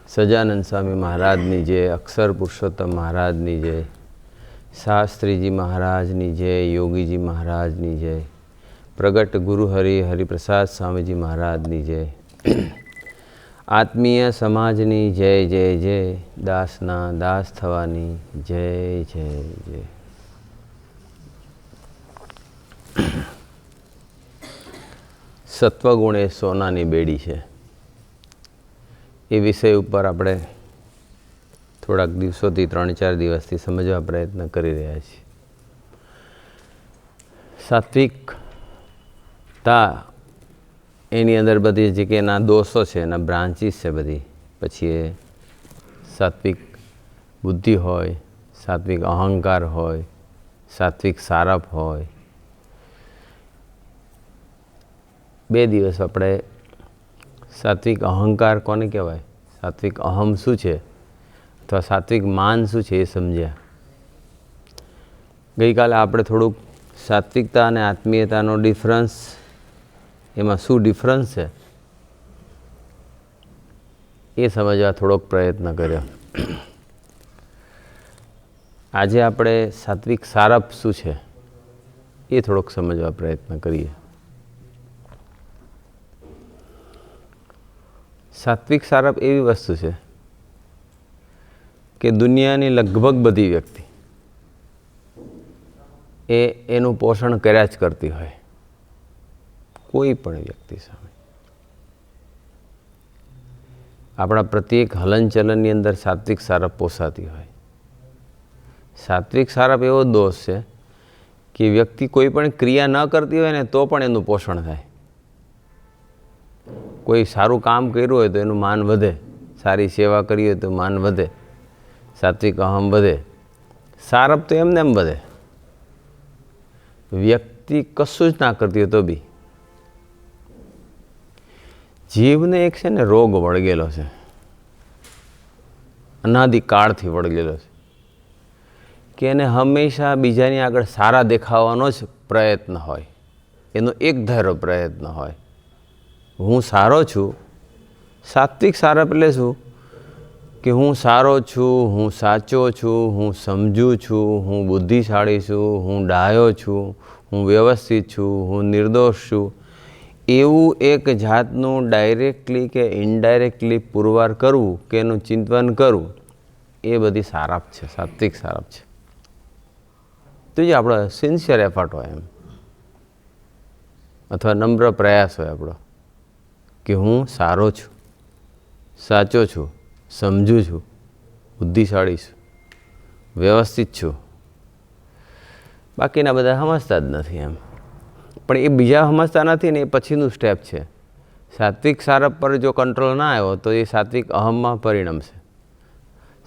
સજાનંદ સ્વામી મહારાજની જય, અક્ષર પુરુષોત્તમ મહારાજની જય, શાસ્ત્રીજી મહારાજની જય, યોગીજી મહારાજની જય, પ્રગટ ગુરુ હરિપ્રસાદ સ્વામીજી મહારાજની જય, આત્મીય સમાજની જય જય જય, દાસના દાસ થવાની જય જય જય. સત્વગુણ એ સોનાની બેડી છે. એ વિષય ઉપર આપણે થોડાક દિવસોથી 3-4 દિવસથી સમજવા પ્રયત્ન કરી રહ્યા છીએ. સાત્વિકતા એની અંદર બધી જે કે એના દોષો છે, એના બ્રાન્ચીસ છે બધી. પછી એ સાત્વિક બુદ્ધિ હોય, સાત્વિક અહંકાર હોય, સાત્વિક સારપ હોય. 2 દિવસ આપણે સાત્વિક અહંકાર કોને કહેવાય, સાત્વિક અહમ શું છે, અથવા સાત્વિક માન શું છે એ સમજ્યા. ગઈકાલે આપણે થોડુંક સાત્વિકતા અને આત્મીયતાનો ડિફરન્સ, એમાં શું ડિફરન્સ છે એ સમજવા થોડોક પ્રયત્ન કર્યો. આજે આપણે સાત્વિક સારપ શું છે એ થોડોક સમજવા પ્રયત્ન કરીએ. સાત્વિક સારપ એવી વસ્તુ છે કે દુનિયાની લગભગ બધી વ્યક્તિ એનું પોષણ કર્યા જ કરતી હોય, કોઈ પણ વ્યક્તિ સામે. આપણા પ્રત્યેક હલનચલનની અંદર સાત્વિક સારપ પોસાતી હોય. સાત્વિક સારપ એવો દોષ છે કે વ્યક્તિ કોઈ પણ ક્રિયા ન કરતી હોય ને તો પણ એનું પોષણ થાય. કોઈ સારું કામ કર્યું હોય તો એનું માન વધે, સારી સેવા કરી હોય તો માન વધે, સાત્વિક અહમ વધે, સારપ તો એમને એમ વધે. વ્યક્તિ કશું જ ના કરતી હોય તો બી. જીવને એક છે ને રોગ વળગેલો છે, અનાદિકાળથી વળગેલો છે, કે એને હંમેશા બીજાની આગળ સારા દેખાવાનો જ પ્રયત્ન હોય, એનો એક ધારો પ્રયત્ન હોય. હું સારો છું. સાત્વિક સારપ એટલે શું કે હું સારો છું, હું સાચો છું, હું સમજુ છું, હું બુદ્ધિશાળી છું, હું ડાયો છું, હું વ્યવસ્થિત છું, હું નિર્દોષ છું, એવું એક જાતનું ડાયરેક્ટલી કે ઇનડાયરેક્ટલી પુરવાર કરવું કે એનું ચિંતન કરવું, એ બધી સારપ છે, સાત્વિક સારપ છે. તો જે આપણો સિન્સિયર એફર્ટ હોય એમ, અથવા નમ્ર પ્રયાસ હોય આપણો કે હું સારો છું, સાચો છું, સમજુ છું, બુદ્ધિશાળી છું, વ્યવસ્થિત છું. બાકીના બધા સમજતા જ નથી એમ. પણ એ બીજા સમજતા નથી ને, એ પછીનું સ્ટેપ છે. સાત્વિક સારપ પર જો કંટ્રોલ ના આવ્યો તો એ સાત્વિક અહમમાં પરિણમશે.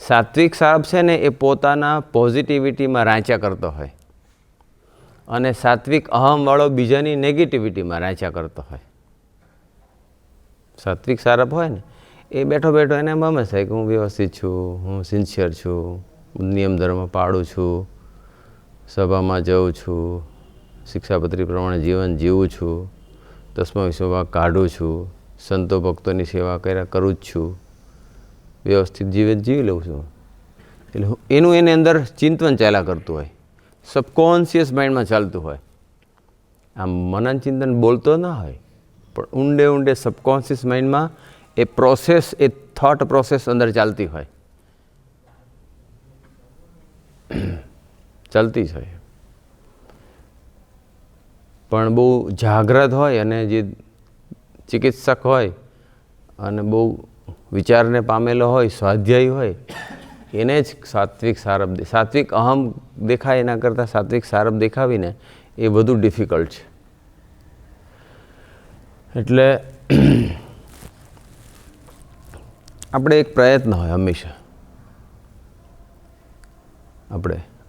સાત્વિક સારપ છે ને એ પોતાના પોઝિટિવિટીમાં રાંચ્યા કરતો હોય, અને સાત્વિક અહમવાળો બીજાની નેગેટિવિટીમાં રાંચ્યા કરતો હોય. સાત્વિક સારપ હોય ને એ બેઠો બેઠો એને એમ સમજ થાય કે હું વ્યવસ્થિત છું, હું સિન્સિયર છું, નિયમ ધર્મ પાળું છું, સભામાં જાઉં છું, શિક્ષાપત્રી પ્રમાણે જીવન જીવું છું, દસમા વિશ્વમાં કાઢું છું, સંતો ભક્તોની સેવા કર્યા કરું જ છું, વ્યવસ્થિત જીવન જીવી લઉં છું. એટલે એનું એની અંદર ચિંતન ચાલ્યા કરતું હોય, સબકોન્શિયસ માઇન્ડમાં ચાલતું હોય. આમ મનન ચિંતન બોલતો ના હોય, પણ ઊંડે ઊંડે સબકોન્શિયસ માઇન્ડમાં એ પ્રોસેસ, એ થોટ પ્રોસેસ અંદર ચાલતી હોય, ચાલતી જ હોય. પણ બહુ જાગ્રત હોય અને જે ચિકિત્સક હોય અને બહુ વિચારને પામેલો હોય, સ્વાધ્યાયી હોય, એને જ સાત્વિક સારપ, સાત્વિક અહમ દેખાય એના કરતાં સાત્વિક સારપ દેખાવીને એ વધુ ડિફિકલ્ટ છે. એટલે આપણે એક પ્રયત્ન હોય હંમેશા,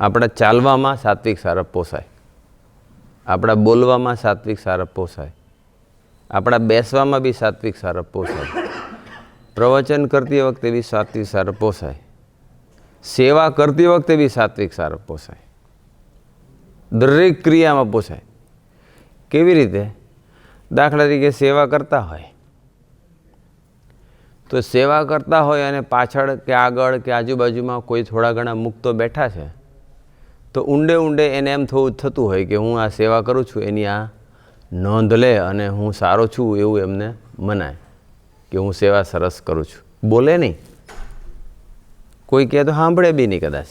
આપણા ચાલવામાં સાત્વિક સારપ પોસાય, આપણા બોલવામાં સાત્વિક સારપ પોસાય, આપણા બેસવામાં બી સાત્વિક સારપ પોસાય, પ્રવચન કરતી વખતે બી સાત્વિક સારપ પોસાય, સેવા કરતી વખતે બી સાત્વિક સારપ પોસાય, દરેક ક્રિયામાં પોસાય. કેવી રીતે? દાખલા તરીકે સેવા કરતા હોય તો સેવા કરતા હોય અને પાછળ કે આગળ કે આજુબાજુમાં કોઈ થોડા ઘણા મુક્તો બેઠા છે તો ઊંડે ઊંડે એને એમ થતું હોય કે હું આ સેવા કરું છું એની આ નોંધ લે અને હું સારો છું એવું એમને મનાય કે હું સેવા સરસ કરું છું. બોલે નહીં, કોઈ કહે તો સાંભળે બી નહીં કદાચ,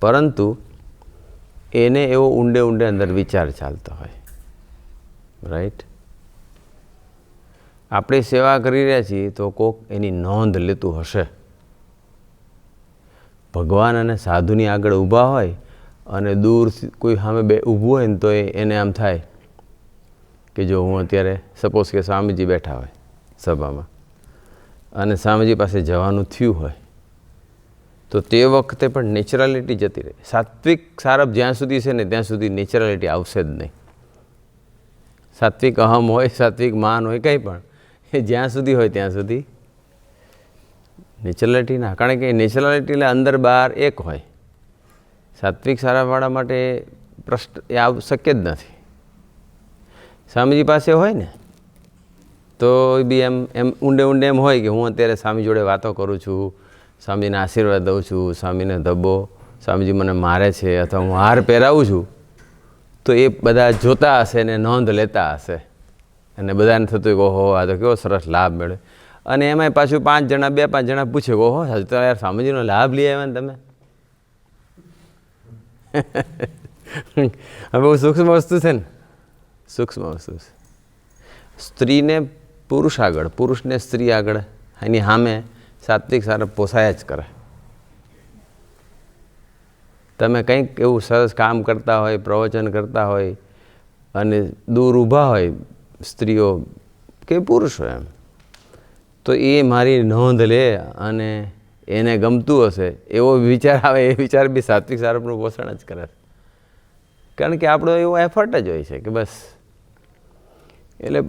પરંતુ એને એવો ઊંડે ઊંડે અંદર વિચાર ચાલતો હોય. રાઈટ? આપણે સેવા કરી રહ્યા છીએ તો કોક એની નોંધ લેતું હશે. ભગવાન અને સાધુની આગળ ઊભા હોય અને દૂર કોઈ સામે ઊભું હોય ને તો એને આમ થાય કે જો હું અત્યારે સપોઝ કે સ્વામીજી બેઠા હોય સભામાં અને સ્વામીજી પાસે જવાનું થયું હોય તો તે વખતે પણ નેચરલિટી જતી રહે. સાત્વિક સારપ જ્યાં સુધી છે ને ત્યાં સુધી નેચરલિટી આવશે જ નહીં. સાત્વિક અહમ હોય, સાત્વિક માન હોય, કંઈ પણ એ જ્યાં સુધી હોય ત્યાં સુધી નેચરલિટી ના. કારણ કે નેચરલિટી એટલે અંદર બહાર એક હોય. સાત્વિક સારાવાળા માટે પ્રશ્ન એ શક્ય જ નથી. સ્વામીજી પાસે હોય ને તો બી એમ ઊંડે ઊંડે એમ હોય કે હું અત્યારે સ્વામી જોડે વાતો કરું છું, સ્વામીને આશીર્વાદ દઉં છું, સ્વામીને ધબ્બો, સ્વામીજી મને મારે છે અથવા હું હાર પહેરાવું છું, તો એ બધા જોતા હશે ને નોંધ લેતા હશે અને બધાને થતું કે ઓહો આ તો કેવો સરસ લાભ મળે. અને એમાંય પાછું 5 જણા 2-5 જણા પૂછે ઓહો હજુ તો યાર સ્વામીજીનો લાભ લઈ આવ્યા ને તમે. હવે બહુ સૂક્ષ્મ વસ્તુ છે ને, સૂક્ષ્મ વસ્તુ છે. સ્ત્રીને પુરુષ આગળ, પુરુષને સ્ત્રી આગળ એની સામે સાત્વિક સારપ પોસાયા જ કરે. તમે કંઈક એવું સરસ કામ કરતા હોય, પ્રવચન કરતા હોય અને દૂર ઊભા હોય સ્ત્રીઓ કે પુરુષો એમ, તો એ મારી નોંધ લે અને એને ગમતું હશે એવો વિચાર આવે, એ વિચાર બી સાત્વિક સારપનું પોષણ જ કરે. કારણ કે આપણો એવો એફર્ટ જ હોય છે કે બસ. એટલે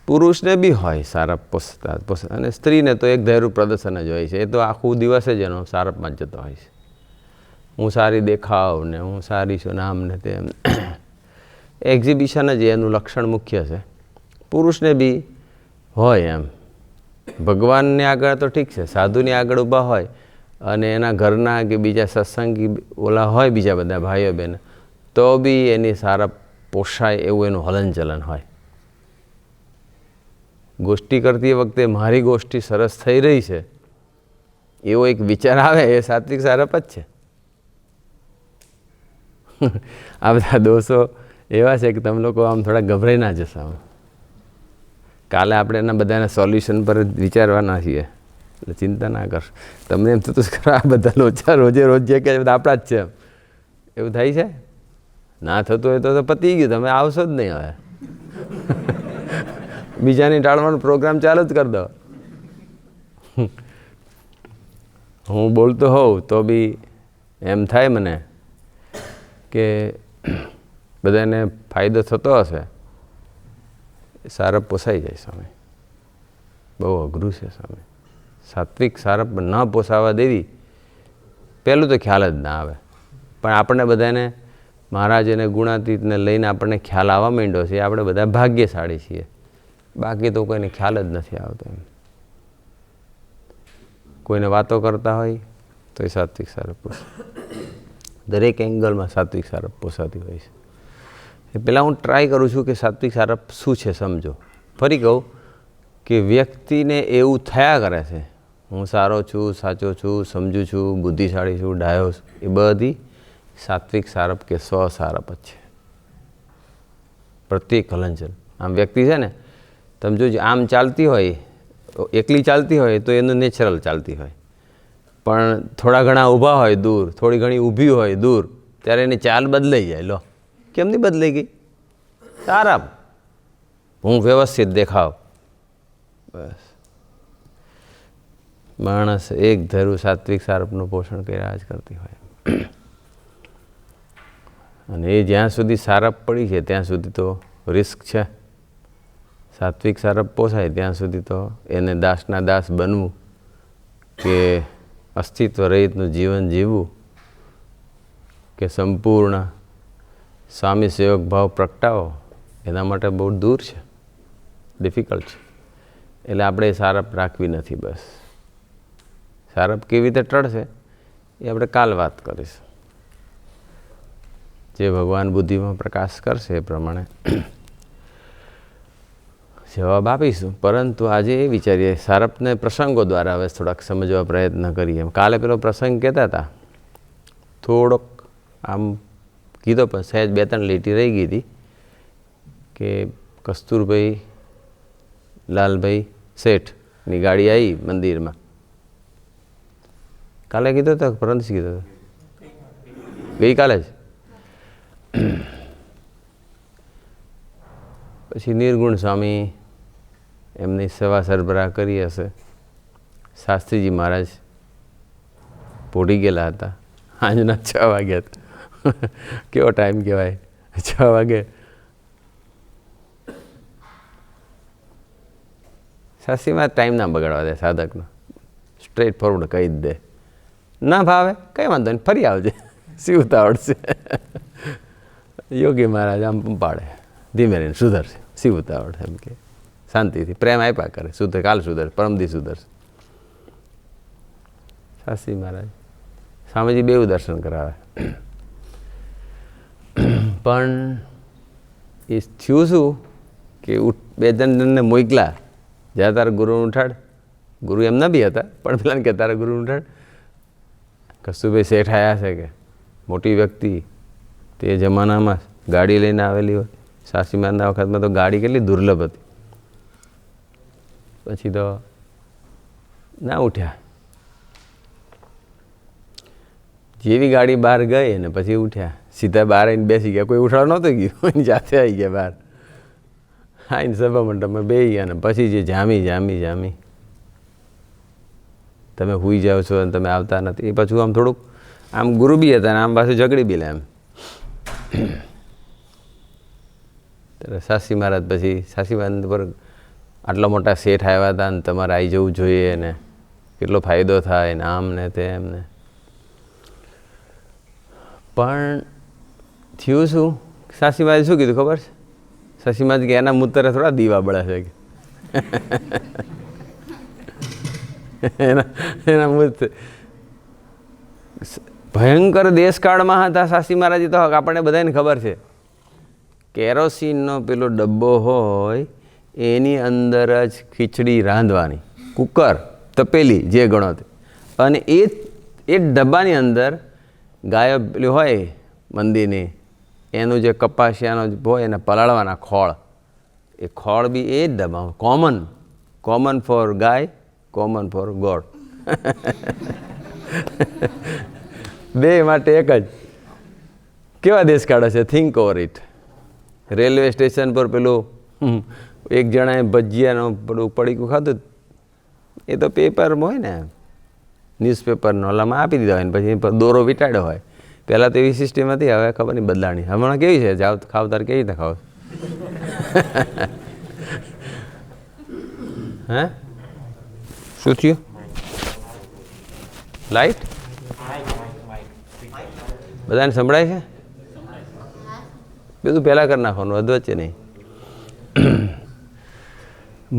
પુરુષને બી હોય સારપ પોષતા અને સ્ત્રીને તો એક ધાર્યું પ્રદર્શન જ હોય છે. એ તો આખું દિવસ જ એનો સારપમાં જ જતો હોય છે. હું સારી દેખાવ ને હું સારી છું નામ ને તેમ એક્ઝિબિશન જ એનું લક્ષણ મુખ્ય છે. પુરુષને બી હોય એમ. ભગવાનને આગળ તો ઠીક છે, સાધુની આગળ ઊભા હોય અને એના ઘરના કે બીજા સત્સંગી ઓલા હોય બીજા બધા ભાઈઓ બહેન, તો બી એની સારપ પોષાય એવું એનું હલનચલન હોય. ગોષ્ઠી કરતી વખતે મારી ગોષ્ઠી સરસ થઈ રહી છે એવો એક વિચાર આવે, એ સાત્વિક સારપ જ છે. આ બધા દોષો એવા છે કે તમે લોકો આમ થોડા ગભરાઈ ના જશો. કાલે આપણે એના બધાના સોલ્યુશન પર જ વિચારવાના છીએ, એટલે ચિંતા ના કરશો. તમને એમ થતું ખરા આ બધા લોચા રોજે રોજ જે કે બધા આપણા જ છે એવું થાય છે. ના થતું હોય તો પતી ગયું, તમે આવશો જ નહીં. હવે બીજાની ટાળવાનો પ્રોગ્રામ ચાલુ જ કરી દો. હું બોલતો હોઉં તો બી એમ થાય મને કે બધાને ફાયદો થતો હશે. સારપ પોસાઈ જાય સામે. બહુ અઘરું છે સામે. સાત્વિક સારપ ન પોસાવા દેવી પહેલું તો ખ્યાલ જ ના આવે. પણ આપણે બધાને મહારાજ અને ગુણાતીતને લઈને આપણને ખ્યાલ આવવા માંડ્યો છે. આપણે બધા ભાગ્યશાળી છીએ. બાકી તો કોઈને ખ્યાલ જ નથી આવતો. એમ કોઈને વાતો કરતા હોય તો એ સાત્વિક સારપ પોસાય. દરેક એંગલમાં સાત્વિક સારપ પોસાતી હોય છે. પહેલાં હું ટ્રાય કરું છું કે સાત્વિક સારપ શું છે સમજો. ફરી કહું કે વ્યક્તિને એવું થયા કરે છે હું સારો છું, સાચો છું, સમજુ છું, બુદ્ધિશાળી છું, ડાયો છું, એ બધી સાત્વિક સારપ કે સ્વસારપ જ છે. પ્રત્યેક હલનચલન આમ વ્યક્તિ છે ને, તમે જોજો આમ ચાલતી હોય, એકલી ચાલતી હોય તો એનું નેચરલ ચાલતી હોય, પણ થોડા ઘણા ઊભા હોય દૂર, થોડી ઘણી ઊભી હોય દૂર, ત્યારે એની ચાલ બદલાઈ જાય. લો કેમ નહીં બદલાઈ ગઈ? સારપ, હું વ્યવસ્થિત દેખાવ. બસ માણસ એક ધારું સાત્વિક સારપનું પોષણ કર્યા જ કરતી હોય. અને એ જ્યાં સુધી સારપ પડી છે ત્યાં સુધી તો રિસ્ક છે. સાત્વિક સારપ પોસાય ત્યાં સુધી તો એને દાસના દાસ બનવું કે અસ્તિત્વ રહિતનું જીવન જીવવું કે સંપૂર્ણ સ્વામી સેવક ભાવ પ્રગટાવો, એના માટે બહુ દૂર છે, ડિફિકલ્ટ છે. એટલે આપણે સારપ રાખવી નથી. બસ સારપ કેવી રીતે ટળશે એ આપણે કાલ વાત કરીશું. જે ભગવાન બુદ્ધિમાં પ્રકાશ કરશે એ પ્રમાણે જવાબ આપીશું. પરંતુ આજે એ વિચારીએ સારપને પ્રસંગો દ્વારા હવે થોડાક સમજવા પ્રયત્ન કરીએ. કાલે પેલો પ્રસંગ કહેતા હતા, થોડોક આમ કીધો પણ સહેજ 2-3 લીટી રહી ગઈ હતી કે કસ્તુરભાઈ લાલભાઈ શેઠની ગાડી આવી મંદિરમાં. કાલે કીધો હતો પરંતુ કીધો હતો ગઈકાલે જ. પછી નિર્ગુણ સ્વામી એમની સેવા સરબરાહ કરી હશે. શાસ્ત્રીજી મહારાજ પોઢી ગયેલા હતા. સાંજના 6 વાગ્યા હતા. કેવો ટાઈમ કહેવાય, 6 વાગે. શાસ્ત્રીમાં ટાઈમ ના બગાડવા દે સાધકનો, સ્ટ્રેટ ફોરવર્ડ કહી જ દે. ના ભાવે કંઈ વાંધો નહીં, ફરી આવજે, શી ઉતાવળ છે. યોગી મહારાજ આમ પાડે, ધીમે રહીને સુધરશે, શી ઉતાવળ એમ કે શાંતિથી પ્રેમ આપ્યા કરે. સુધર કાલ સુધર, પરમદી સુધરશે. શાસ્ત્રી મહારાજ સ્વામીજી બેઉ દર્શન કરાવે. પણ એ થયું શું કે 2 જણને મોકલા, જ્યાં તારા ગુરુને ઉઠાડ. ગુરુ એમના બી હતા પણ પેલાને કે તારા ગુરુને ઉઠાડ. કસ્તુરભાઈ શેઠ આવ્યા છે કે મોટી વ્યક્તિ તે જમાનામાં ગાડી લઈને આવેલી હોય. શાસ્ત્રી મહારાજના વખતમાં તો ગાડી કેટલી દુર્લભ હતી. પછી તો ના ઉઠ્યા. જેવી ગાડી બહાર ગઈ ને પછી ઉઠ્યા, સીધા બહાર આવીને બેસી ગયા. કોઈ ઉઠાડવા નહોતું ગયું, એની જાતે આવી ગયા બહાર. આવીને સભા મંડપમાં બેસી ગયા ને પછી જે જામી તમે સૂઈ જાઓ છો અને તમે આવતા નથી. એ પાછું આમ થોડુંક આમ ગુરુ બી હતા ને આમ પાછું ઝઘડી બી લે એમ. ત્યારે શાસ્ત્રી મહારાજ પછી શાસ્ત્રી મહારાજ પર આટલા મોટા શેઠ આવ્યા હતા ને તમારે આવી જવું જોઈએ ને કેટલો ફાયદો થાય ને આમ ને તેમ ને. પણ થયું શું, શાસ્ત્રી મહારાજે શું કીધું ખબર છે? શાસ્ત્રી મહારાજ કે એના મૂતરે થોડા દીવા બળે છે કે એના મૂત ભયંકર દેશકાળમાં હતા શાસ્ત્રી મહારાજ. તો આપણને બધાને ખબર છે કેરોસીનનો પેલો ડબ્બો હોય એની અંદર જ ખીચડી રાંધવાની, કુકર તપેલી જે ગણો તે, અને એ ડબ્બાની અંદર ગાયો પેલી હોય મંદિરની એનું જે કપાસિયાનો હોય એને પલાળવાના ખોળ, એ ખોળ બી એ જ ડબ્બામાં. કોમન ફોર ગાય, કોમન ફોર ગોડ. બે માટે એક જ. કેવા દેશ કાઢે છે, think over it. Railway station પર પેલું એક જણાએ ભજીયાનો પેલું પડીકું ખાધું, એ તો પેપરમાં હોય ને, ન્યૂઝપેપરનો ઓલામાં આપી દીધા હોય ને પછી દોરો વીંટાડ્યો હોય. પહેલાં તો એવી સિસ્ટમ હતી, હવે ખબર નહીં બદલાણી. હમણાં કેવી છે, જાવ ખાવ તાર કેવી રીતે ખાવ? હે શું થયું? લાઈટ બધાને સંભળાય છે? બધું પહેલાં કરી નાખવાનું, અધવચ્ચે નહીં.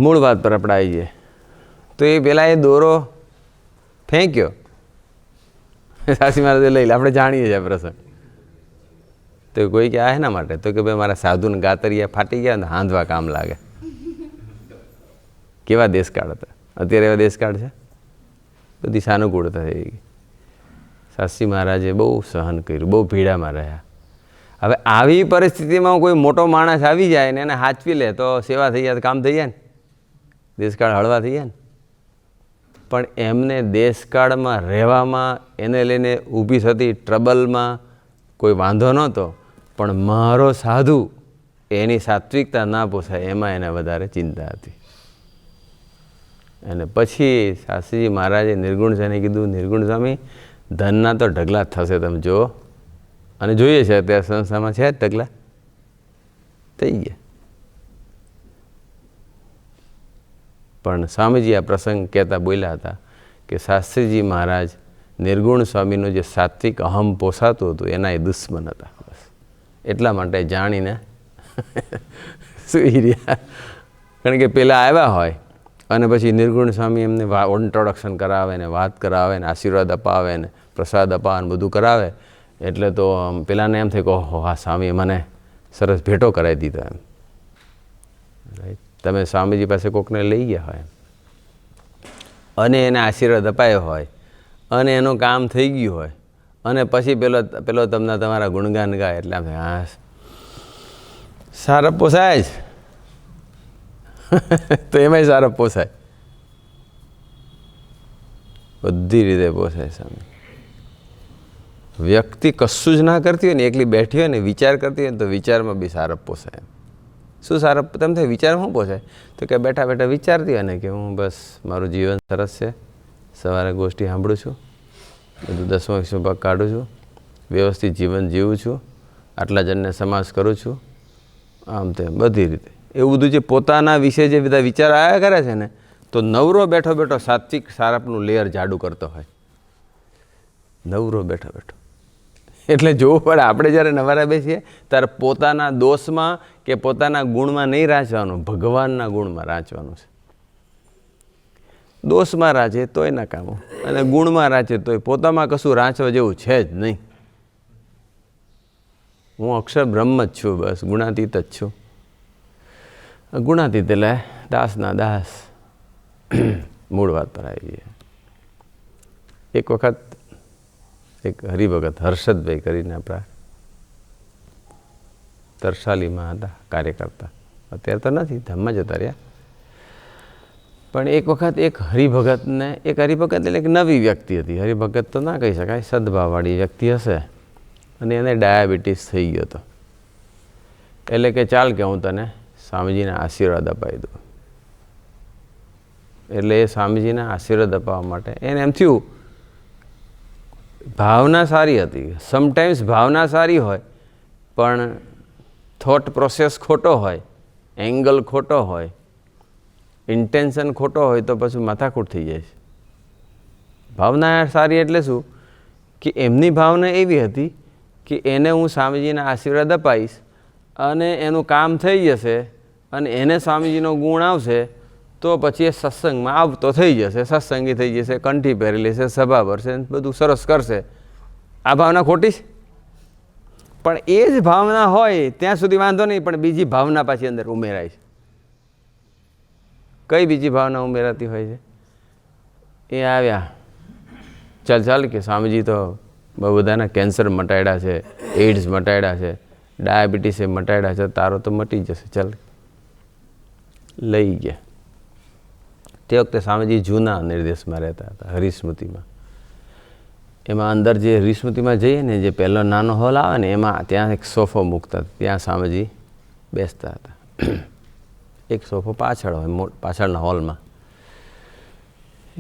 મૂળ વાત પર આપણે આવી જઈએ તો એ પેલા એ દોરો ફેંક્યો. શાસ્ત્રી મહારાજે લઈ લે, આપણે જાણીએ છીએ પ્રસંગ. તો કોઈ કે આ એના માટે, તો કે ભાઈ મારા સાધુને ગાતરિયા ફાટી ગયા ને હાંધવા કામ લાગે. કેવા દેશકાળ હતા! અત્યારે એવા દેશકાળ છે, બધી સાનુકૂળતા થઈ ગઈ. શાસ્ત્રી મહારાજે બહુ સહન કર્યું, બહુ ભીડામાં રહ્યા. હવે આવી પરિસ્થિતિમાં કોઈ મોટો માણસ આવી જાય ને એને હાચવી લે તો સેવા થઈ જાય, કામ થઈ જાય ને, દેશકાળ હળવા થઈ જાય ને. પણ એમને દેશકાળમાં રહેવામાં એને લઈને ઊભી થતી ટ્રબલમાં કોઈ વાંધો નહોતો, પણ મારો સાધુ એની સાત્વિકતા ના પોસાય એમાં એને વધારે ચિંતા હતી. અને પછી શાસ્ત્રીજી મહારાજે નિર્ગુણ સ્વામીને કીધું, નિર્ગુણ સ્વામી ધનના તો ઢગલા જ થશે, તમે જુઓ. અને જોઈએ છે અત્યારે સંસ્થામાં છે જ ઢગલા થઈ ગયા. પણ સ્વામીજી આ પ્રસંગ કહેતા બોલ્યા હતા કે શાસ્ત્રીજી મહારાજ નિર્ગુણ સ્વામીનું જે સાત્વિક અહમ પોસાતું હતું એના એ દુશ્મન હતા. બસ એટલા માટે જાણીને સુઈ રહ્યા. કારણ કે પેલા આવ્યા હોય અને પછી નિર્ગુણ સ્વામી એમને ઇન્ટ્રોડક્શન કરાવે ને વાત કરાવે ને આશીર્વાદ અપાવે ને પ્રસાદ અપાવે ને બધું કરાવે એટલે તો પેલાને એમ થાય કે ઓહો હા સ્વામીએ મને સરસ ભેટો કરાવી દીધો એમ. રાઈટ, તમે સ્વામીજી પાસે કોકને લઈ ગયા હોય અને એને આશીર્વાદ અપાયો હોય અને એનું કામ થઈ ગયું હોય અને પછી પેલો તમને તમારા ગુણગાન ગાય એટલે આમ હા સારા પોસાય જ તો એમાંય સારા પોસાય, બધી રીતે પોસાય. સ્વામી વ્યક્તિ કશું જ ના કરતી હોય ને એકલી બેઠી હોય ને વિચાર કરતી હોય ને તો વિચારમાં બી સારપ પોસાય. શું સારપ તમે થાય વિચારમાં શું પોસાય? તો કે બેઠા બેઠા વિચારતી હોય ને કે હું બસ મારું જીવન સરસ છે, સવારે ગોષ્ઠી સાંભળું છું, બધું 10મો 20મો ભાગ કાઢું છું, વ્યવસ્થિત જીવન જીવું છું, આટલા જણને સમાસ કરું છું, આમ તેમ બધી રીતે એવું બધું જે પોતાના વિશે જે બધા વિચાર આવ્યા કરે છે ને તો નવરો બેઠો બેઠો સાત્વિક સારપનું લેયર જાડું કરતો હોય, નવરો બેઠો બેઠો. એટલે જોવું પડે આપણે જ્યારે નવારા બેસીએ ત્યારે પોતાના દોષમાં કે પોતાના ગુણમાં નહીં રાંચવાનું, ભગવાનના ગુણમાં રાંચવાનું છે. દોષમાં રાંચે તોય નકામું અને ગુણમાં રાંચે તોય પોતામાં કશું રાંચવા જેવું છે જ નહીં. હું અક્ષર બ્રહ્મ જ છું, બસ ગુણાતીત જ છું. ગુણાતીત એટલે દાસના દાસ. મૂળ વાત પર આવી જઈએ. એક વખત એક હરિભગત હર્ષદભાઈ કરીને આપણા તરસાલીમાં હતા કાર્યકર્તા, અત્યારે તો નથી, ધામમાં જતા રહ્યા. પણ એક વખત એક હરિભગત એટલે એક નવી વ્યક્તિ હતી. હરિભગત તો ના કહી શકાય, સદભાવવાળી વ્યક્તિ હશે અને એને ડાયાબિટીસ થઈ ગયો હતો. એટલે કે ચાલ કે હું તને સ્વામીજીના આશીર્વાદ અપાવી દઉં. એટલે એ સ્વામીજીના આશીર્વાદ અપાવવા માટે એને એમ થયું ભાવના સારી હતી. સમટાઈમ્સ ભાવના સારી હોય પણ થોટ પ્રોસેસ ખોટો હોય, એંગલ ખોટો હોય, ઇન્ટેન્શન ખોટો હોય તો પછી માથાકૂટ થઈ જાય છે. ભાવના સારી એટલે શું કે એમની ભાવના એવી હતી કે એને હું સ્વામીજીના આશીર્વાદ અપાઈશ અને એનું કામ થઈ જશે અને એને સ્વામીજીનો ગુણ આવશે તો પછી એ સત્સંગમાં આવતો થઈ જશે, સત્સંગી થઈ જશે, કંઠી પહેરી લેશે, સભા ભરશે, બધું સરસ કરશે. આ ભાવના ખોટી છે. પણ એ જ ભાવના હોય ત્યાં સુધી વાંધો નહીં, પણ બીજી ભાવના પાછી અંદર ઉમેરાય છે. કઈ બીજી ભાવના ઉમેરાતી હોય છે? એ આવ્યા ચાલ કે સ્વામીજી તો બહુ બધાના કેન્સર મટાડ્યા છે, એઇડ્સ મટાડ્યા છે, ડાયાબિટીસે મટાડ્યા છે, તારો તો મટી જશે, ચાલ લઈ ગયા. તે વખતે સ્વામીજી જૂના નિર્દેશમાં રહેતા હતા, હરિસ્મૃતિમાં. એમાં અંદર જે હરિસ્મૃતિમાં જઈએ ને જે પહેલો નાનો હોલ આવે ને એમાં ત્યાં એક સોફો મૂકતા, ત્યાં સ્વામીજી બેસતા હતા. એક સોફો પાછળ હોય, પાછળના હોલમાં,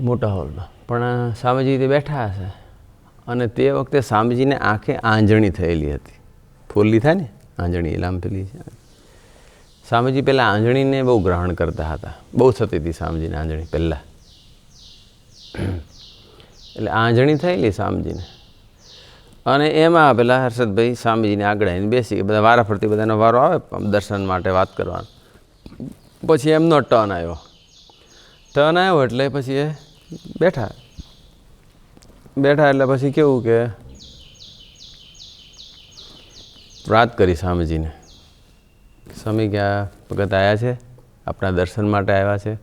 મોટા હોલમાં. પણ સ્વામીજી તે બેઠા હશે અને તે વખતે સ્વામીજીને આંખે આંજણી થયેલી હતી. ફોલ્લી થાય ને આંજણી, એલામ પેલી છે. સ્વામીજી પહેલાં આંજણીને બહુ ગ્રહણ કરતા હતા, બહુ થતી હતી સ્વામીજીને આંજણી પહેલાં. એટલે આંજણી થયેલી સ્વામીજીને અને એમાં પેલા હર્ષદભાઈ સ્વામીજીને આગળ આવીને બેસી ગયા. બધા વારા ફરતી બધાનો વારો આવે દર્શન માટે વાત કરવાનો. પછી એમનો ટર્ન આવ્યો એટલે પછી એ બેઠા એટલે પછી કેવું કે વાત કરી સ્વામીજીને. સ્વામી ક્યાં ભગત આવ્યા છે, આપણા દર્શન માટે આવ્યા છે,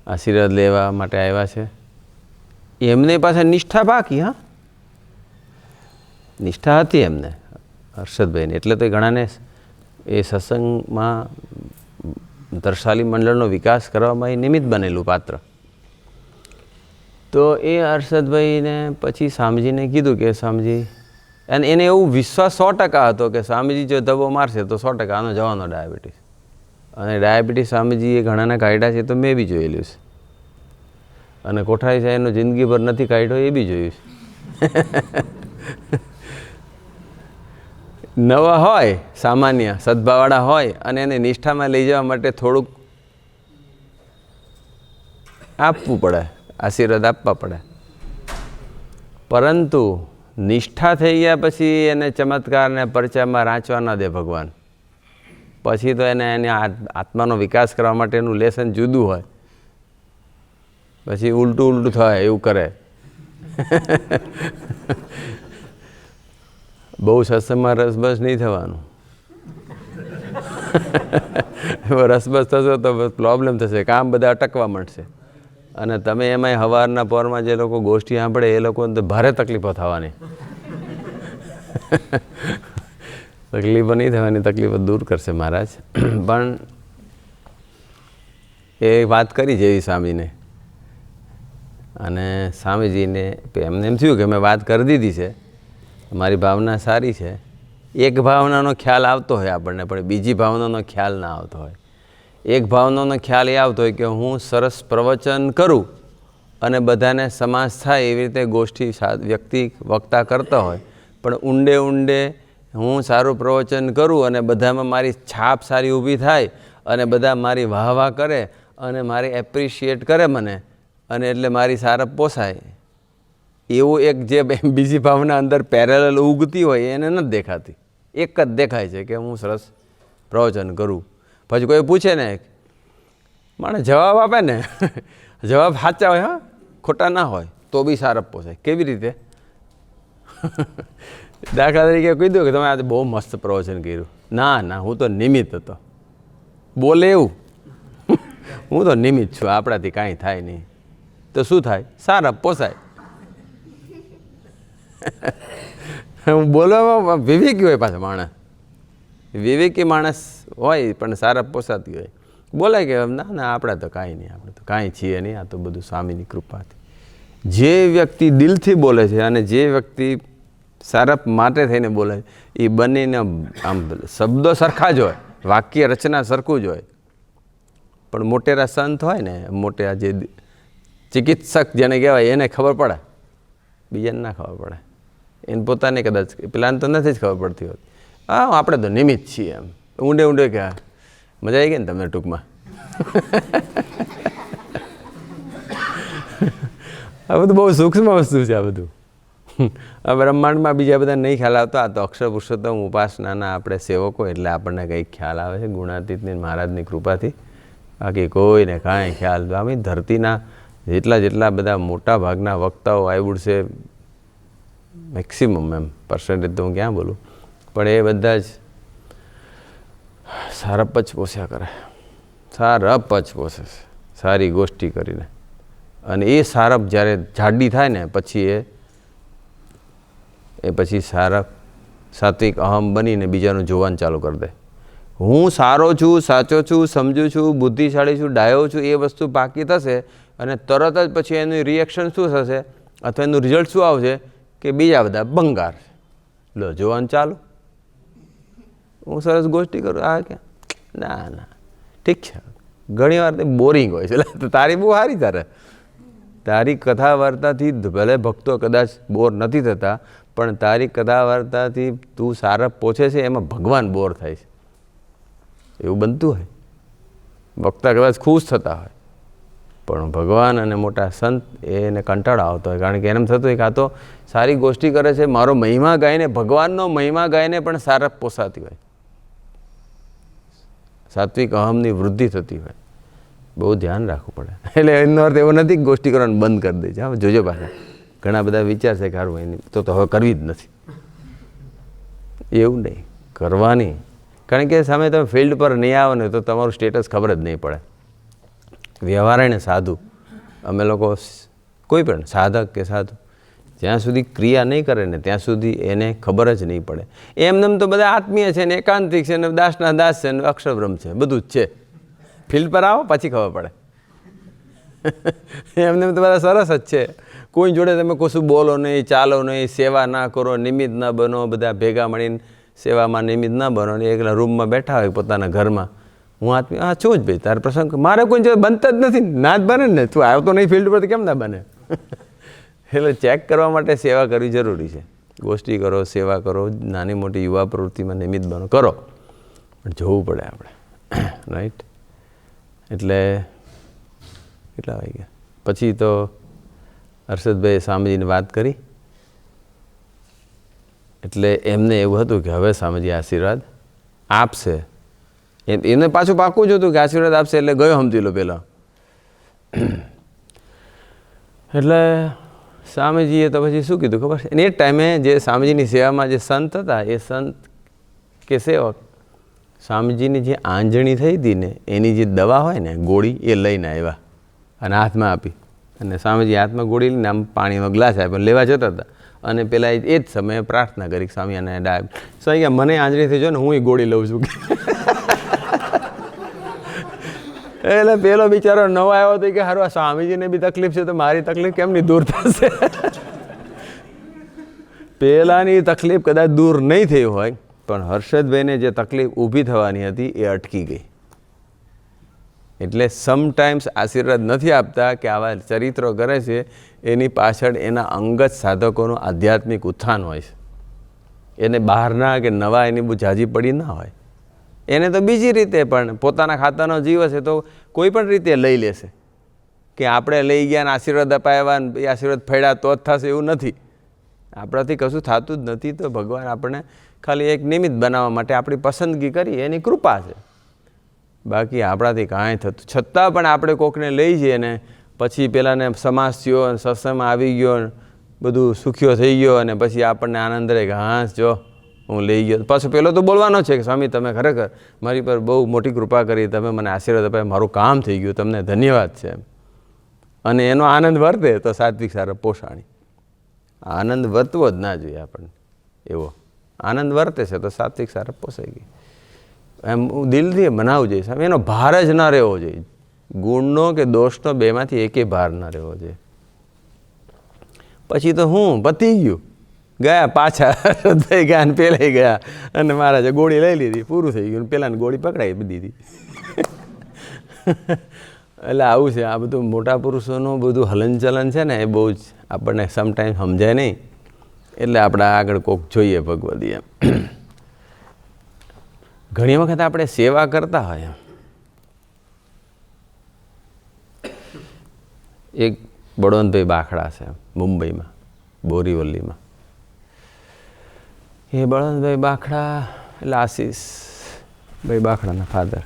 આશીર્વાદ લેવા માટે આવ્યા છે. એમને પાસે નિષ્ઠા બાકી, હા નિષ્ઠા હતી એમને હર્ષદભાઈને. એટલે તો ઘણાને એ સત્સંગમાં તરસાલી મંડળનો વિકાસ કરવામાં એ નિમિત્ત બનેલું પાત્ર. તો એ હર્ષદભાઈને પછી સ્વામીજીને કીધું કે સ્વામીજી, અને એને એવું વિશ્વાસ 100% હતો કે સ્વામીજી જો ધબ્બો મારશે તો 100% આનો જવાનો ડાયાબિટીસ. અને ડાયાબિટીસ સ્વામીજીએ ઘણાના કાઢ્યા છે તો મેં બી જોયેલું છે. અને કોઠારી સાહેબનો જિંદગીભર નથી કાઢ્યો એ બી જોયું છે. નવા હોય, સામાન્ય સદભાવવાળા હોય અને એને નિષ્ઠામાં લઈ જવા માટે થોડુંક આપવું પડે, આશીર્વાદ આપવા પડે. પરંતુ નિષ્ઠા થઈ ગયા પછી એને ચમત્કારને પરચામાં રાંચવા ન દે ભગવાન. પછી તો એને આત્માનો વિકાસ કરવા માટેનું લેસન જુદું હોય. પછી ઉલટું થાય એવું કરે. બહુ સત્સંગમાં રસબસ નહીં થવાનું. રસબસ થશો તો પ્રોબ્લેમ થશે, કામ બધા અટકવા માંડશે. અને તમે એમાંય સવારના પોરમાં જે લોકો ગોષ્ઠી સાંભળે એ લોકોને તો ભારે તકલીફો થવાની. તકલીફો નહીં થવાની, તકલીફો દૂર કરશે મહારાજ. પણ એ વાત કરી જેવી સ્વામીને, અને સ્વામીજીને એમને એમ થયું કે મેં વાત કરી દીધી છે, મારી ભાવના સારી છે. એક ભાવનાનો ખ્યાલ આવતો હોય આપણને, પણ બીજી ભાવનાનો ખ્યાલ ના આવતો હોય. એક ભાવનાનો ખ્યાલ એ આવતો હોય કે હું સરસ પ્રવચન કરું અને બધાને સમાસ થાય એવી રીતે ગોષ્ઠી વ્યક્તિ વક્તા કરતા હોય, પણ ઊંડે ઊંડે હું સારું પ્રવચન કરું અને બધામાં મારી છાપ સારી ઊભી થાય અને બધા મારી વાહ વાહ કરે અને મારી એપ્રિશિએટ કરે મને, અને એટલે મારી સારપ પોસાય. એવું એક જે બીજી ભાવના અંદર પેરેલલ ઉગતી હોય એને નથી દેખાતી. એક જ દેખાય છે કે હું સરસ પ્રવચન કરું. પછી કોઈ પૂછે ને, માણે જવાબ આપે ને, જવાબ સાચા હોય, હા ખોટા ના હોય, તો બી સારપ પોસાય. કેવી રીતે? દાખલા તરીકે કહી દો કે તમે આજે બહુ મસ્ત પ્રવચન કર્યું. ના ના, હું તો નિમિત્ત હતો. બોલે એવું, હું તો નિમિત્ત છું, આપણાથી કાંઈ થાય નહીં. તો શું થાય? સારપ પોસાય. હું બોલવામાં વિવેકી હોય પાછો માણસ, વિવેકી માણસ હોય પણ સારપ પોસાતી હોય. બોલે કે ના ના, આપણે તો કાંઈ નહીં, આપણે તો કાંઈ છીએ નહીં, આ તો બધું સ્વામીની કૃપાથી. જે વ્યક્તિ દિલથી બોલે છે અને જે વ્યક્તિ સારપ માટે થઈને બોલે છે, એ બંનેને આમ શબ્દો સરખા જ હોય, વાક્ય રચના સરખું જ હોય. પણ મોટેરા સંત હોય ને, મોટેરા જે ચિકિત્સક જેને કહેવાય, એને ખબર પડે, બીજાને ના ખબર પડે. એને પોતાને કદાચ પેલાને તો નથી જ ખબર પડતી હોતી. હા, આપણે તો નિમિત્ત છીએ એમ ઊંડે ઊંડે કે મજા આવી ગઈ ને તમને ટૂંકમાં. આ બધું બહુ સૂક્ષ્મ વસ્તુ છે. આ બધું આ બ્રહ્માંડમાં બીજા બધા નહીં ખ્યાલ આવતો. આ તો અક્ષર પુરુષોત્તમ ઉપાસનાના આપણે સેવકો એટલે આપણને કંઈક ખ્યાલ આવે છે ગુણાતીતની મહારાજની કૃપાથી. બાકી કોઈને કાંઈ ખ્યાલ. આમ ધરતીના જેટલા બધા મોટા ભાગના વક્તાઓ આઈવુડ છે, મેક્સિમમ એમ પર્સન્ટેજ તો હું ક્યાં બોલું, પણ એ બધા જ સારપ જ પોસ્યા કરે. સારપ જ પોસે છે સારી ગોષ્ઠી કરીને. અને એ સારપ જ્યારે જાડી થાય ને પછી એ પછી સારપ સાત્વિક અહમ બનીને બીજાનું જોવાનું ચાલુ કરી દે. હું સારો છું, સાચો છું, સમજુ છું, બુદ્ધિશાળી છું, ડાયો છું, એ વસ્તુ પાકી થશે અને તરત જ પછી એનું રિએક્શન શું થશે અથવા એનું રિઝલ્ટ શું આવશે કે બીજા બધા બંગાર. લો જોવાનું ચાલુ. હું સરસ ગોષ્ઠી કરું, આ ક્યાં ના ના ઠીક છે. ઘણી વાર બોરિંગ હોય છે. એટલે તારી બહુ સારી, તારી કથા વાર્તાથી ભલે ભક્તો કદાચ બોર નથી થતા, પણ તારી કથા વાર્તાથી તું સારપ પહોંચે છે એમાં ભગવાન બોર થાય છે એવું બનતું હોય. વક્તા કદાચ ખુશ થતા હોય, પણ ભગવાન અને મોટા સંત એને કંટાળો આવતો હોય. કારણ કે એમ થતું હોય કે આ તો સારી ગોષ્ઠી કરે છે, મારો મહિમા ગાઈને, ભગવાનનો મહિમા ગાઈને પણ સારપ પોસાતી હોય, સાત્વિક અહમની વૃદ્ધિ થતી હોય. બહુ ધ્યાન રાખવું પડે. એટલે એનો અર્થ એવો નથી કે ગોષ્ઠી કરવાનું બંધ કરી દે છે. હા, જોજો પાછા ઘણા બધા વિચાર છે કે હારું એની તો હવે કરવી જ નથી. એવું નહીં, કરવાની. કારણ કે સામે તમે ફિલ્ડ પર નહીં આવો ને તો તમારું સ્ટેટસ ખબર જ નહીં પડે. વ્યવહાર ને સાધુ, અમે લોકો કોઈ પણ સાધક કે સાધુ જ્યાં સુધી ક્રિયા નહીં કરે ને ત્યાં સુધી એને ખબર જ નહીં પડે. એમને તો બધા આત્મીય છે ને એકાંતિક છે ને દાસના દાસ છે ને અક્ષરબ્રહ્મ છે, બધું જ છે. ફિલ્ડ પર આવો પછી ખબર પડે. એમને તો બધા સરસ જ છે. કોઈ જોડે તમે કશું બોલો નહીં, ચાલો નહીં, સેવા ના કરો, નિમિત્ત ના બનો, બધા ભેગા મળીને સેવામાં નિમિત્ત ના બનો. એકલા રૂમમાં બેઠા હોય પોતાના ઘરમાં, હું આત્મી હા છું જ ભાઈ, તારે પ્રસંગ મારે કોઈ જો બનતા જ નથી, ના જ બને ને. તું આવતો નહીં ફિલ્ડ પર તો કેમ ના બને? એટલે ચેક કરવા માટે સેવા કરવી જરૂરી છે. ગોષ્ઠી કરો, સેવા કરો, નાની મોટી યુવા પ્રવૃત્તિમાં નિમિત્ત બનો, કરો, પણ જોવું પડે આપણે. રાઈટ. એટલે કેટલા વાગી ગયા? પછી તો હર્ષદભાઈએ સ્વામીજીને વાત કરી. એટલે એમને એવું હતું કે હવે સ્વામીજી આશીર્વાદ આપશે. એને પાછું પાકું જ હતું કે આશીર્વાદ આપશે. એટલે ગયો સમજી લો પહેલાં. એટલે સ્વામીજીએ તો પછી શું કીધું ખબર છે? અને એ ટાઈમે જે સ્વામીજીની સેવામાં જે સંત હતા, એ સંત કે સેવક સ્વામીજીની જે આંજણી થઈ હતી ને એની જે દવા હોય ને ગોળી એ લઈને આવ્યા અને હાથમાં આપી. અને સ્વામીજી હાથમાં ગોળી લઈને આમ પાણીનો ગ્લાસ આપ્યો લેવા જતા હતા. અને પેલા એ જ સમયે પ્રાર્થના કરી સ્વામી અને સ્વામી કે મને આંજણી થઈ જો ને હું એ ગોળી લઉં છું. એટલે પેલો બિચારો નવો આવ્યો હતો કે હારું આ સ્વામીજીને બી તકલીફ છે તો મારી તકલીફ કેમ નહીં દૂર થશે? પેલાની તકલીફ કદાચ દૂર નહીં થઈ હોય પણ હર્ષદભાઈને જે તકલીફ ઊભી થવાની હતી એ અટકી ગઈ. એટલે સમટાઈમ્સ આશીર્વાદ નથી આપતા કે આવા ચરિત્રો કરે છે એની પાછળ એના અંગત સાધકોનું આધ્યાત્મિક ઉત્થાન હોય છે. એને બહારના કે નવા એની બહુ જાજી પડી ના હોય. એને તો બીજી રીતે પણ પોતાના ખાતાનો જીવ હશે તો કોઈ પણ રીતે લઈ લેશે કે આપણે લઈ ગયા ને આશીર્વાદ અપાવ્યા ને એ આશીર્વાદ ફળ્યા તો જ થશે એવું નથી. આપણાથી કશું થતું જ નથી તો ભગવાન આપણને ખાલી એક નિમિત્ત બનાવવા માટે આપણી પસંદગી કરી એની કૃપા છે. બાકી આપણાથી કાંઈ થતું છતાં પણ આપણે કોકને લઈ જઈએ ને પછી પેલાને સમાસ થયો અને સત્સંગમાં આવી ગયો બધું સુખ્યો થઈ ગયો અને પછી આપણને આનંદ રહે કે હા જો હું લઈ ગયો. પાછો પેલો તો બોલવાનો છે કે સ્વામી તમે ખરેખર મારી પર બહુ મોટી કૃપા કરી, તમે મને આશીર્વાદ અપાય, મારું કામ થઈ ગયું, તમને ધન્યવાદ છે. અને એનો આનંદ વર્તે તો સાત્વિક સારા પોષાણી. આનંદ વર્તવો જ ના જોઈએ આપણને. એવો આનંદ વર્તે છે તો સાત્વિક સારા પોસાઈ ગઈ. એમ દિલથી મનાવવું જોઈએ સાહેબ. એનો ભાર જ ના રહેવો જોઈએ. ગુણનો કે દોષનો બેમાંથી એકે ભાર ના રહેવો જોઈએ. પછી તો હું પતી ગયું, ગયા પાછા થઈ ગયા ને પેલા ગયા અને મહારાજે ગોળી લઈ લીધી, પૂરું થઈ ગયું. પેલાને ગોળી પકડાઈ દીધી. એટલે આવું છે આ બધું મોટા પુરુષોનું બધું હલનચલન છે ને એ બહુ જ આપણને સમટાઈમ સમજાય નહીં. એટલે આપણે આગળ કોક જોઈએ ભગવદી એમ. ઘણી વખત આપણે સેવા કરતા હોય. એક બળવંતભાઈ બાખડા છે મુંબઈમાં, બોરીવલ્લીમાં. એ બળવંતભાઈ બાખડા એટલે આશીષભાઈ બાખડાના ફાધર.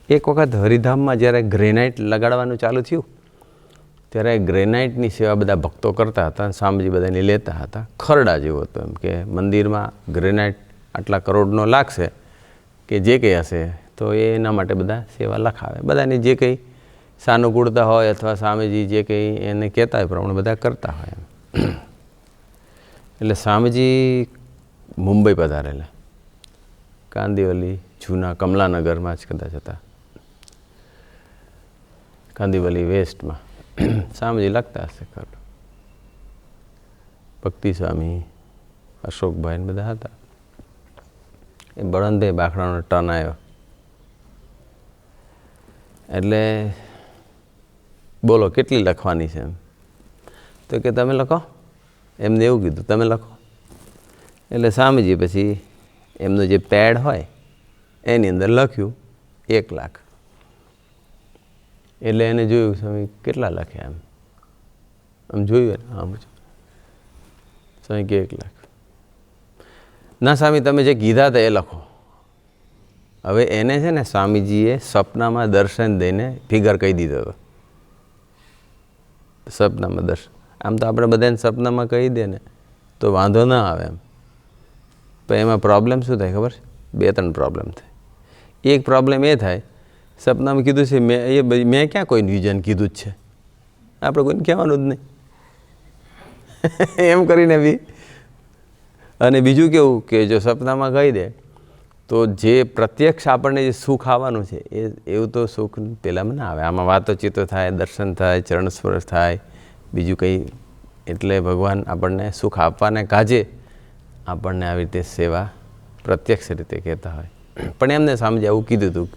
એક વખત હરિધામમાં જ્યારે ગ્રેનાઇટ લગાડવાનું ચાલુ થયું ત્યારે ગ્રેનાઇટની સેવા બધા ભક્તો કરતા હતા અને સ્વામીજી બધાને લેતા હતા. ખરડા જેવો હતો એમ કે મંદિરમાં ગ્રેનાઇટ આટલા કરોડનો લાગશે કે જે કંઈ હશે તો એના માટે બધા સેવા લખાવે. બધાની જે કંઈ સાનુકૂળતા હોય અથવા સ્વામીજી જે કંઈ એને કહેતા હોય પ્રમાણે બધા કરતા હોય એમ. એટલે સ્વામીજી મુંબઈ પધારેલા, કાંદિવલી જૂના કમલાનગરમાં જ કદાચ હતા, કાંદિવલી વેસ્ટમાં. સ્વામીજી લખતા હશે ખરું. ભક્તિ સ્વામી, અશોકભાઈ ને બધા હતા. એ બળવંતભાઈ બાખડાનો ટર્ન આવ્યો એટલે બોલો કેટલી લખવાની છે એમ. તો કે તમે લખો. એમને એવું કીધું તમે લખો. એટલે સ્વામીજી પછી એમનું જે પેડ હોય એની અંદર લખ્યું 1 લાખ. એટલે એને જોયું સ્વામી કેટલા લખ્યા એમ. આમ જોયું ને આમ સ્વામી કે 1 લાખ. ના સ્વામી તમે જે કીધા હતા એ લખો. હવે એને છે ને સ્વામીજીએ સપનામાં દર્શન દઈને ફિગર કહી દીધો હતો. સપનામાં દર્શન, આમ તો આપણે બધાને સપનામાં કહી દે ને તો વાંધો ના આવે એમ. પણ એમાં પ્રોબ્લેમ શું થાય ખબર છે? 2-3 પ્રોબ્લેમ થાય. એક પ્રોબ્લેમ એ થાય સપનામાં કીધું છે મેં ક્યાં કોઈ વિઝન કીધું જ છે, આપણે કોઈને કહેવાનું જ નહીં એમ કરીને બી. અને બીજું કેવું કે જો સપનામાં કહી દે તો જે પ્રત્યક્ષ આપણને જે સુખ આવવાનું છે એવું તો સુખ પહેલાંમાં ના આવે. આમાં વાતોચીતો થાય, દર્શન થાય, ચરણ સ્પર્શ થાય, બીજું કંઈ. એટલે ભગવાન આપણને સુખ આપવાને કાજે આપણને આવી રીતે સેવા પ્રત્યક્ષ રીતે કહેતા હોય. પણ એમને સ્વામીજી આવું કીધું હતું,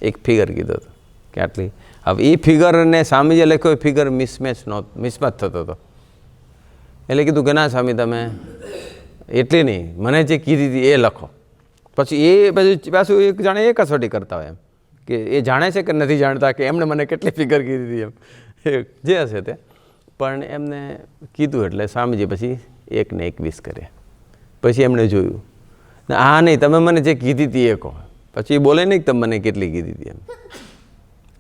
એક ફિગર કીધો હતો કે આટલી. હવે એ ફિગરને સ્વામીજીએ લખ્યો ફિગર મિસમેચ થતો હતો. એટલે કીધું કે ના સ્વામી તમે એટલી નહીં, મને જે કીધી હતી એ લખો. પછી એ પાછું એક જાણે એ કસોટી કરતા હોય એમ કે એ જાણે છે કે નથી જાણતા કે એમને મને કેટલી ફિગર કીધી હતી એમ, જે હશે તે. પણ એમને કીધું એટલે સ્વામીજી પછી 1 ને 21 કર્યા. પછી એમણે જોયું હા નહીં તમે મને જે કીધી હતી એ કહો. પછી એ બોલે નહીં કે તમે મને કેટલી કીધી હતી એમ.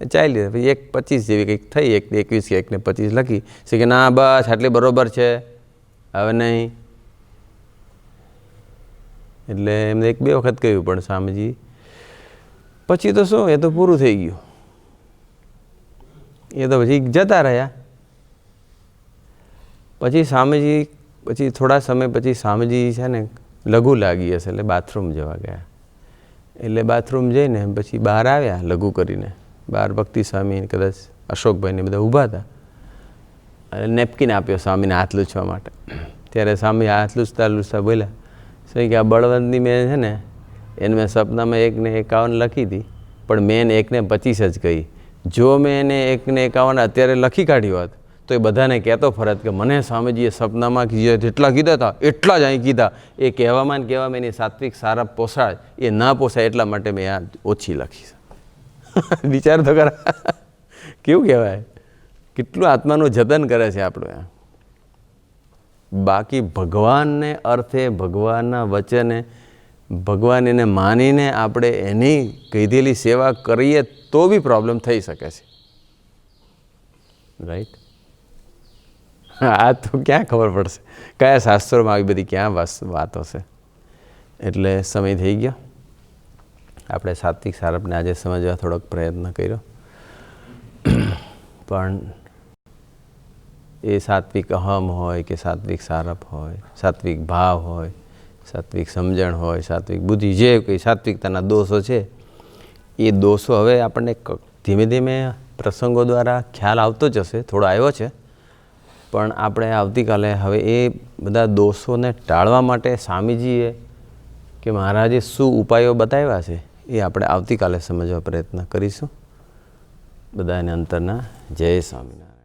ચાલી પછી 1:25 જેવી કંઈક થઈ, 1:21 કે 1:25 લખી છે કે ના બસ આટલી બરાબર છે, હવે નહીં. એટલે એમને 1-2 વખત કહ્યું પણ સ્વામીજી પછી તો શું, એ તો પૂરું થઈ ગયું, એ તો પછી જતા રહ્યા. પછી સ્વામીજી પછી થોડા સમય પછી સ્વામીજી છે ને લઘુ લાગી હશે એટલે બાથરૂમ જવા ગયા. એટલે બાથરૂમ જઈને પછી બહાર આવ્યા લઘુ કરીને. બહાર ભક્તિ સ્વામી કદાચ અશોકભાઈને બધા ઊભા હતા અને નેપકિન આપ્યો સ્વામીને હાથ લૂછવા માટે. ત્યારે સ્વામી હાથ લૂછતા બોલ્યા સહી કે આ બળવંતની મેં છે ને એને મેં સપનામાં 1:51 લખી હતી પણ મેં 1:25 જ કહી. જો મેં એને 1:51 અત્યારે લખી કાઢ્યો હોત તો એ બધાને કહેતો ફરત કે મને સ્વામીજીએ સપનામાં જેટલા કીધા હતા એટલા જ અહીં કીધા. એ કહેવામાં એની સાત્વિક સારા પોસાય એ ના પોસાય એટલા માટે મેં આ ઓછી લખી. વિચાર તો ખરા કેવું કહેવાય, કેટલું આત્માનું જતન કરે છે આપણું. બાકી ભગવાનને અર્થે, ભગવાનના વચને, ભગવાન એને માનીને આપણે એની કીધેલી સેવા કરીએ તો બી પ્રોબ્લેમ થઈ શકે છે. રાઈટ? આ તો ક્યાં ખબર પડશે, કયા શાસ્ત્રોમાં આવી બધી ક્યાં વાતો છે. એટલે સમય થઈ ગયો. આપણે સાત્વિક સારપને આજે સમજવા થોડોક પ્રયત્ન કર્યો, પણ એ સાત્વિક અહમ હોય કે સાત્વિક સારપ હોય, સાત્વિક ભાવ હોય, સાત્વિક સમજણ હોય, સાત્વિક બુદ્ધિ, જે કંઈ સાત્વિકતાના દોષો છે એ દોષો હવે આપણને ધીમે ધીમે પ્રસંગો દ્વારા ખ્યાલ આવતો જ હશે. થોડો આવ્યો છે પણ આપણે આવતીકાલે હવે એ બધા દોષોને ટાળવા માટે સ્વામીજીએ કે મહારાજે શું ઉપાયો બતાવ્યા છે એ આપણે આવતીકાલે સમજવા પ્રયત્ન કરીશું. બધાને અંતરના જય સ્વામિનારાયણ.